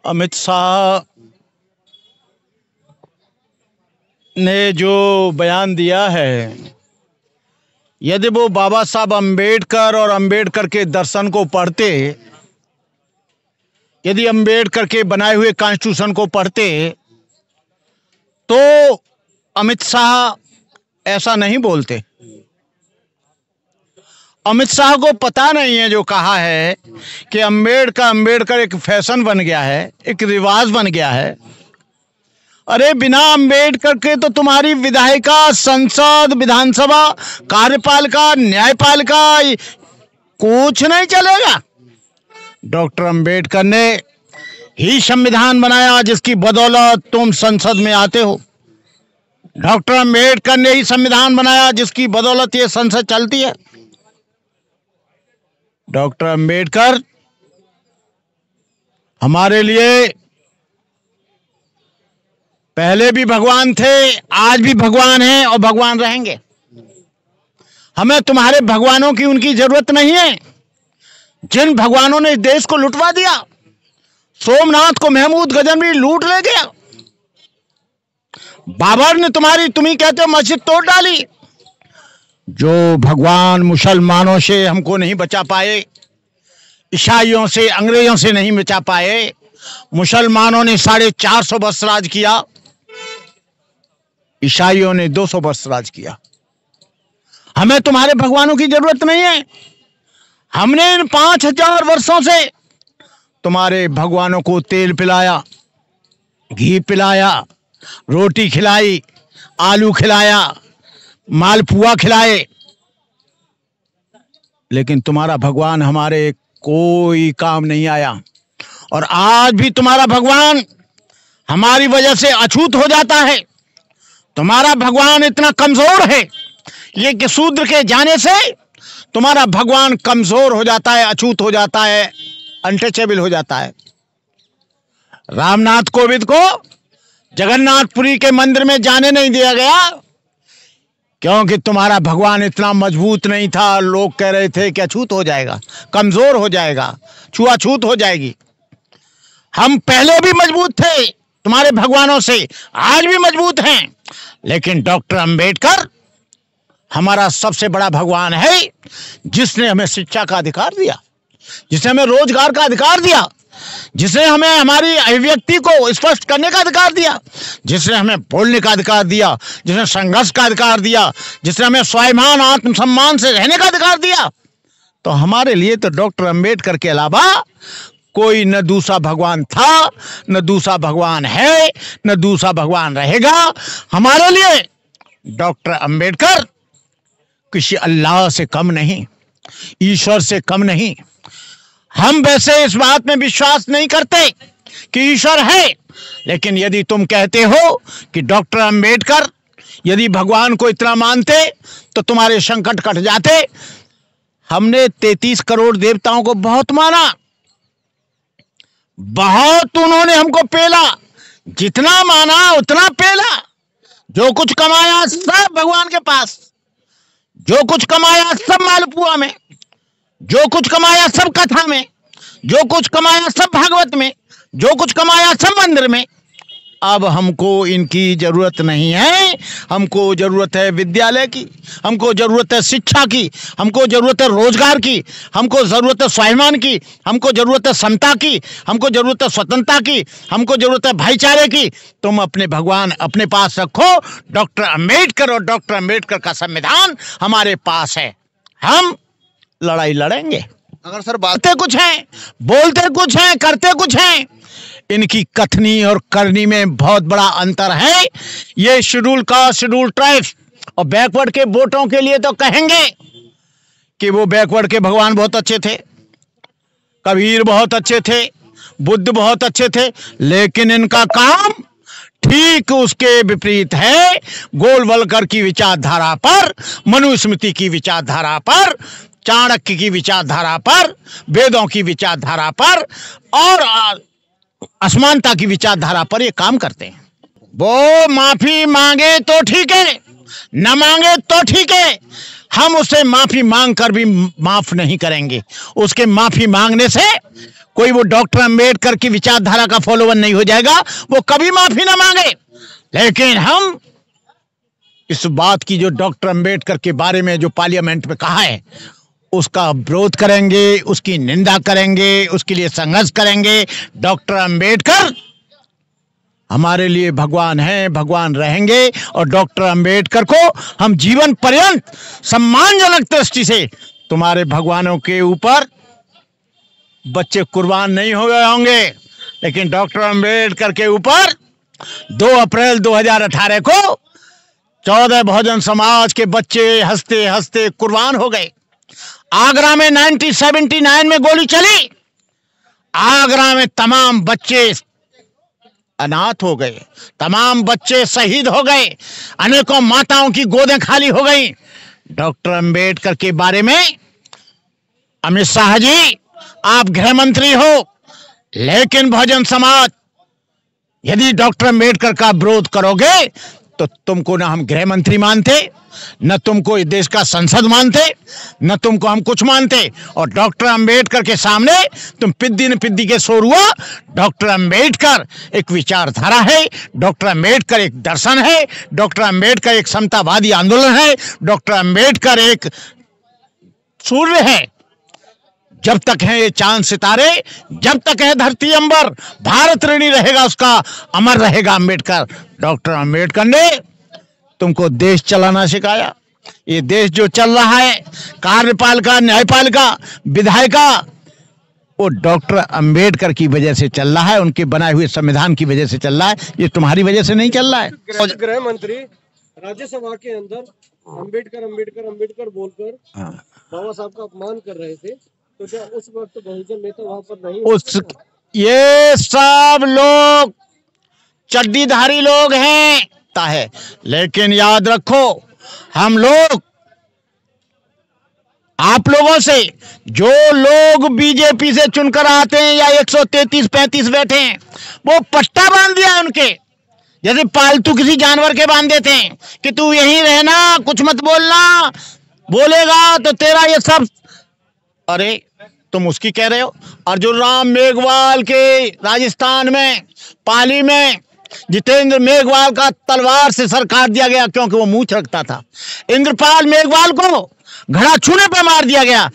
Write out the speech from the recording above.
अमित शाह ने जो बयान दिया है, यदि वो बाबा साहब अम्बेडकर और अम्बेडकर के दर्शन को पढ़ते, यदि अम्बेडकर के बनाए हुए कॉन्स्टिट्यूशन को पढ़ते, तो अमित शाह ऐसा नहीं बोलते। अमित शाह को पता नहीं है जो कहा है कि अम्बेडकर एक फैशन बन गया है, एक रिवाज बन गया है। अरे बिना अम्बेडकर के तो तुम्हारी विधायिका, संसद, विधानसभा, कार्यपालिका, न्यायपालिका कुछ नहीं चलेगा। डॉक्टर अम्बेडकर ने ही संविधान बनाया जिसकी बदौलत तुम संसद में आते हो। डॉक्टर अम्बेडकर ने ही संविधान बनाया जिसकी बदौलत ये संसद चलती है। डॉक्टर अम्बेडकर हमारे लिए पहले भी भगवान थे, आज भी भगवान हैं और भगवान रहेंगे। हमें तुम्हारे भगवानों की उनकी जरूरत नहीं है जिन भगवानों ने इस देश को लुटवा दिया। सोमनाथ को महमूद गजनवी लूट ले गया। बाबर ने तुम्ही कहते हो मस्जिद तोड़ डाली। जो भगवान मुसलमानों से हमको नहीं बचा पाए, ईसाइयों से, अंग्रेजों से नहीं बचा पाए, मुसलमानों ने 450 वर्ष राज किया, ईसाइयों ने 200 वर्ष राज किया। हमें तुम्हारे भगवानों की जरूरत नहीं है। हमने इन 5000 वर्षों से तुम्हारे भगवानों को तेल पिलाया, घी पिलाया, रोटी खिलाई, आलू खिलाया, मालपुआ खिलाए, लेकिन तुम्हारा भगवान हमारे कोई काम नहीं आया। और आज भी तुम्हारा भगवान हमारी वजह से अछूत हो जाता है। तुम्हारा भगवान इतना कमजोर है ये कि शूद्र के जाने से तुम्हारा भगवान कमजोर हो जाता है, अछूत हो जाता है, अनटचेबल हो जाता है। रामनाथ कोविंद को जगन्नाथपुरी के मंदिर में जाने नहीं दिया गया क्योंकि तुम्हारा भगवान इतना मजबूत नहीं था। लोग कह रहे थे कि अछूत हो जाएगा, कमजोर हो जाएगा, छुआछूत हो जाएगी। हम पहले भी मजबूत थे तुम्हारे भगवानों से, आज भी मजबूत हैं, लेकिन डॉक्टर अम्बेडकर हमारा सबसे बड़ा भगवान है जिसने हमें शिक्षा का अधिकार दिया, जिसने हमें रोजगार का अधिकार दिया, जिसने हमें हमारी अभिव्यक्ति को स्पष्ट करने का अधिकार दिया, जिसने हमें बोलने का अधिकार दिया, जिसने संघर्ष का अधिकार दिया, जिसने हमें स्वाभिमान, आत्मसम्मान से रहने का अधिकार दिया। तो हमारे लिए तो डॉक्टर अम्बेडकर के अलावा कोई न दूसरा भगवान था, न दूसरा भगवान है, न दूसरा भगवान रहेगा। हमारे लिए डॉक्टर अम्बेडकर किसी अल्लाह से कम नहीं, ईश्वर से कम नहीं। हम वैसे इस बात में विश्वास नहीं करते कि ईश्वर है, लेकिन यदि तुम कहते हो कि डॉक्टर अम्बेडकर यदि भगवान को इतना मानते तो तुम्हारे संकट कट जाते। हमने 33 करोड़ देवताओं को बहुत माना, बहुत उन्होंने हमको पेला, जितना माना उतना पेला। जो कुछ कमाया सब भगवान के पास, जो कुछ कमाया सब मालपुआ में, जो कुछ कमाया सब कथा में, जो कुछ कमाया सब भागवत में, जो कुछ कमाया सब मंदिर में। अब हमको इनकी जरूरत नहीं है। हमको जरूरत है विद्यालय की, हमको जरूरत है शिक्षा की, हमको जरूरत है रोजगार की, हमको जरूरत है स्वाभिमान की, हमको जरूरत है समता की, हमको जरूरत है स्वतंत्रता की, हमको जरूरत है भाईचारे की। तुम अपने भगवान अपने पास रखो। डॉक्टर अम्बेडकर और डॉक्टर अम्बेडकर का संविधान हमारे पास है। हम लड़ाई लड़ेंगे। अगर सर बातें कुछ हैं, बोलते कुछ हैं, करते कुछ हैं, इनकी कथनी और करनी में बहुत बड़ा अंतर है। ये शेड्यूल कास्ट, शेड्यूल ट्राइब्स और बैकवर्ड के वोटों के लिए तो कहेंगे कि वो बैकवर्ड के भगवान बहुत अच्छे थे, कबीर बहुत अच्छे थे, बुद्ध बहुत अच्छे थे, लेकिन इनका काम ठीक उसके विपरीत है। गोलवलकर की विचारधारा पर, मनुस्मृति की विचारधारा पर, चाणक्य की विचारधारा पर, वेदों की विचारधारा पर और असमानता की विचारधारा पर ये काम करते हैं। वो माफी मांगे तो ठीक है, न मांगे तो ठीक है। हम उसे माफी मांग कर भी माफ नहीं करेंगे। उसके माफी मांगने से कोई वो डॉक्टर अंबेडकर की विचारधारा का फॉलोवर नहीं हो जाएगा, वो कभी माफी ना मांगे। लेकिन हम इस बात की जो डॉक्टर अंबेडकर के बारे में जो पार्लियामेंट में कहा है उसका विरोध करेंगे, उसकी निंदा करेंगे, उसके लिए संघर्ष करेंगे। डॉक्टर अंबेडकर हमारे लिए भगवान हैं, भगवान रहेंगे, और डॉक्टर अंबेडकर को हम जीवन पर्यंत सम्मानजनक दृष्टि से, तुम्हारे भगवानों के ऊपर बच्चे कुर्बान नहीं हो गए होंगे, लेकिन डॉक्टर अंबेडकर के ऊपर 2 अप्रैल 2018 को 14 बहुजन समाज के बच्चे हंसते हंसते कुर्बान हो गए। आगरा में 1979 में गोली चली, आगरा में तमाम बच्चे अनाथ हो गए, तमाम बच्चे शहीद हो गए, अनेकों माताओं की गोदें खाली हो गई। डॉक्टर अंबेडकर के बारे में अमित शाह जी, आप गृह मंत्री हो, लेकिन बहुजन समाज यदि डॉक्टर अंबेडकर का विरोध करोगे तो तुमको ना हम गृह मंत्री मानते, न तुमको इस देश का संसद मानते, न तुमको हम कुछ मानते। और डॉक्टर अंबेडकर के सामने तुम पिद्दी न पिद्दी के शोर हुआ। डॉक्टर अंबेडकर एक विचारधारा है, डॉक्टर अंबेडकर एक दर्शन है, डॉक्टर अंबेडकर एक समतावादी आंदोलन है, डॉक्टर अंबेडकर एक सूर्य है। जब तक है ये चांद सितारे, जब तक है धरती अंबर, भारत ऋणी रहेगा, उसका अमर रहेगा अंबेडकर। डॉक्टर अंबेडकर ने तुमको देश चलाना सिखाया। ये देश जो चल रहा है, कार्यपालिका, न्यायपालिका, विधायिका, वो डॉक्टर अंबेडकर की वजह से चल रहा है, उनके बनाए हुए संविधान की वजह से चल रहा है। ये तुम्हारी वजह से नहीं चल रहा है। गृह मंत्री राज्यसभा के अंदर अंबेडकर अंबेडकर अंबेडकर बोलकर बाबा साहब का अपमान कर रहे थे, तो क्या उस वक्त बहुजन नेता वहां पर नहीं? ये सब लोग चड्डीधारी लोग हैं है, लेकिन याद रखो, हम लोग आप लोगों से, जो लोग बीजेपी से चुनकर आते हैं या 133-35 बैठे हैं, वो पट्टा बांध दिया है उनके, जैसे पालतू किसी जानवर के बांध देते हैं कि तू यहीं रहना, कुछ मत बोलना, बोलेगा तो तेरा ये सब। अरे तुम उसकी कह रहे हो। अर्जुन राम मेघवाल के राजस्थान में पाली में जितेंद्र मेघवाल का तलवार से सर काट दिया गया क्योंकि वो मूंछ रखता था। इंद्रपाल मेघवाल को घड़ा छूने पर मार दिया गया।